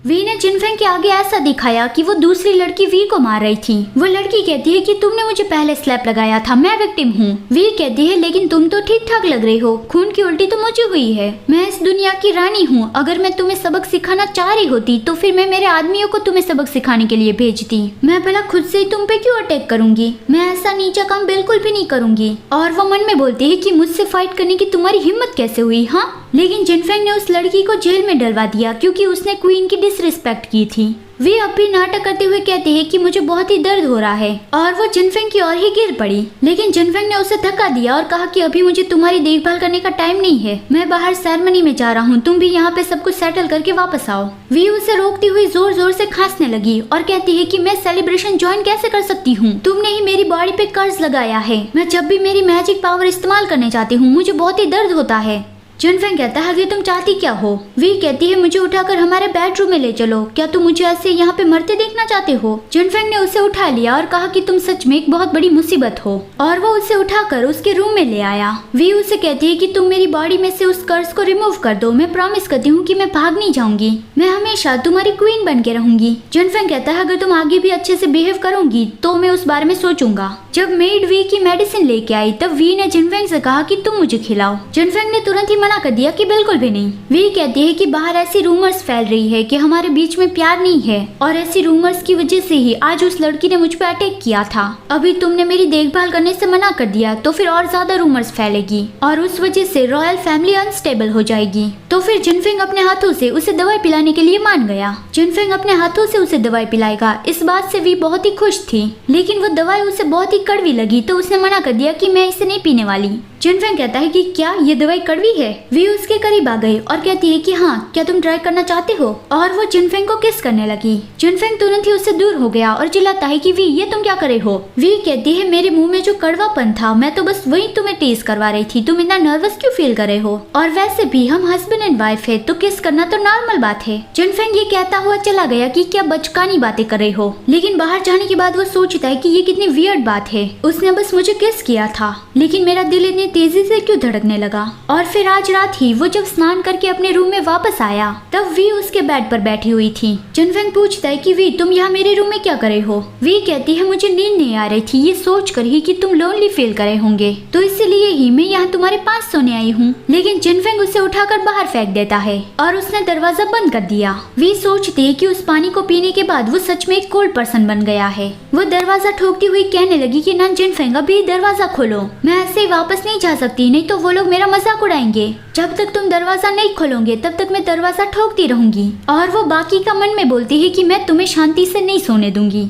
We ने जिनफेंग के आगे ऐसा दिखाया कि वो दूसरी लड़की वी को मार रही थी। वो लड़की कहती है कि तुमने मुझे पहले स्लैप लगाया था, मैं विक्टिम हूँ। वी कहती है लेकिन तुम तो ठीक ठाक लग रही हो, खून की उल्टी तो मुझे हुई है। मैं इस दुनिया की रानी हूँ, अगर मैं तुम्हें सबक सिखाना चाह रही होती तो फिर मैं मेरे आदमियों को तुम्हें सबक सिखाने के लिए भेजती। मैं भला खुद से ही तुम पे क्यों अटैक करूंगी, मैं ऐसा नीचा काम बिल्कुल भी नहीं करूंगी। और वो मन में बोलती है कि मुझसे फाइट करने की तुम्हारी हिम्मत कैसे हुई। हाँ, लेकिन जिनफेंग ने उस लड़की को जेल में डलवा दिया क्योंकि उसने क्वीन की डिसरिस्पेक्ट की थी। वे अब भी नाटक करते हुए कहते हैं कि मुझे बहुत ही दर्द हो रहा है और वो जिनफेंग की ओर ही गिर पड़ी। लेकिन जिनफेंग ने उसे धक्का दिया और कहा कि अभी मुझे तुम्हारी देखभाल करने का टाइम नहीं है, मैं बाहर सेरेमनी में जा रहा हूँ, तुम भी यहाँ पे सब कुछ सेटल करके वापस आओ। वे उसे रोकती हुई जोर जोर से खांसने लगी और कहती है कि मैं सेलिब्रेशन ज्वाइन कैसे कर सकती हूँ, तुमने ही मेरी बॉडी पे कर्ज लगाया है। मैं जब भी मेरी मैजिक पावर इस्तेमाल करने जाती हूँ मुझे बहुत ही दर्द होता है। जिनफेंग कहता है कि तुम चाहती क्या हो। वी कहती है मुझे उठाकर हमारे बेडरूम में ले चलो, क्या तुम मुझे ऐसे यहाँ पे मरते देखना चाहते हो। जिनफेंग ने उसे उठा लिया और कहा कि तुम सच में एक बहुत बड़ी मुसीबत हो और वो उसे उठाकर उसके रूम में ले आया। वी उसे कहती है कि तुम मेरी बॉडी में से उस कर्ज को रिमूव कर दो, मैं प्रॉमिस करती हूँ कि मैं भाग नहीं जाऊंगी, मैं हमेशा तुम्हारी क्वीन बन के रहूंगी। जिनफेंग कहता है अगर तुम आगे भी अच्छे से बिहेव करोगी तो मैं उस बारे में सोचूंगा। जब मेड वी की मेडिसिन लेके आई तब वी ने जिनफेंग से कहा कि तुम मुझे खिलाओ। जिनफेंग ने तुरंत ही मना कर दिया कि बिल्कुल भी नहीं। वी कहती है कि बाहर ऐसी रूमर्स फैल रही है कि हमारे बीच में प्यार नहीं है और ऐसी रूमर्स की वजह से ही आज उस लड़की ने मुझ पे अटैक किया था। अभी तुमने मेरी देखभाल करने से मना कर दिया तो फिर और ज्यादा रूमर्स फैलेगी और उस वजह से रॉयल फैमिली अनस्टेबल हो जाएगी। तो फिर जिनफेंग अपने हाथों से उसे दवाई पिलाने के लिए मान गया। जिनफेंग अपने हाथों से उसे दवाई पिलाएगा, इस बात से वी बहुत ही खुश थी, लेकिन वो दवाई उसे बहुत ही कड़वी लगी तो उसने मना कर दिया कि मैं इसे नहीं पीने वाली। जिनफेंग कहता है कि क्या ये दवाई कड़वी है। वी उसके करीब आ गई और कहती है कि हाँ, क्या तुम ट्राई करना चाहते हो, और वो जिनफेंग को किस करने लगी। जिनफेंग तुरंत ही उससे दूर हो गया और चिल्लाता है कि वी ये तुम क्या करे हो। वी कहती है मेरे मुंह में जो कड़वापन था मैं तो बस वही तुम्हें टेस्ट करवा रही थी, तुम इतना नर्वस क्यों फील कर रहे हो, और वैसे भी हम हस्बैंड एंड वाइफ है तो किस करना तो नॉर्मल बात है। जिनफेंग ये कहता हुआ चला गया कि क्या बचकानी बातें कर रहे हो, लेकिन बाहर जाने के बाद वो सोचता है कि ये कितनी वियर्ड बात है, उसने बस मुझे किस किया था लेकिन मेरा दिल इतनी तेजी से क्यों धड़कने लगा। और फिर आज रात ही वो जब स्नान करके अपने रूम में वापस आया तब वी उसके बेड पर बैठी हुई थी। जिनफेंग पूछता है कि वी तुम यहाँ मेरे रूम में क्या करे हो। वी कहती है मुझे नींद नहीं आ रही थी, ये सोच कर ही कि तुम लोनली फील करे होंगे तो इसलिए ही मैं यहाँ तुम्हारे पास सोने आई हूँ। लेकिन जिनफेंग उसे उठाकर बाहर फेंक देता है और उसने दरवाजा बंद कर दिया। वी सोचती है कि उस पानी को पीने के बाद वो सच में एक कोल्ड पर्सन बन गया है। वो दरवाजा ठोकती हुई कहने लगी कि ना जिनफेंग अभी दरवाजा खोलो, मैं ऐसे ही वापस नहीं जा सकती, नहीं तो वो लोग मेरा मजाक उड़ाएंगे। जब तक तुम दरवाजा नहीं खोलोगे तब तक मैं दरवाजा ठोकती रहूंगी। और वो बाकी का मन में बोलती है कि मैं तुम्हें शांति से नहीं सोने दूंगी।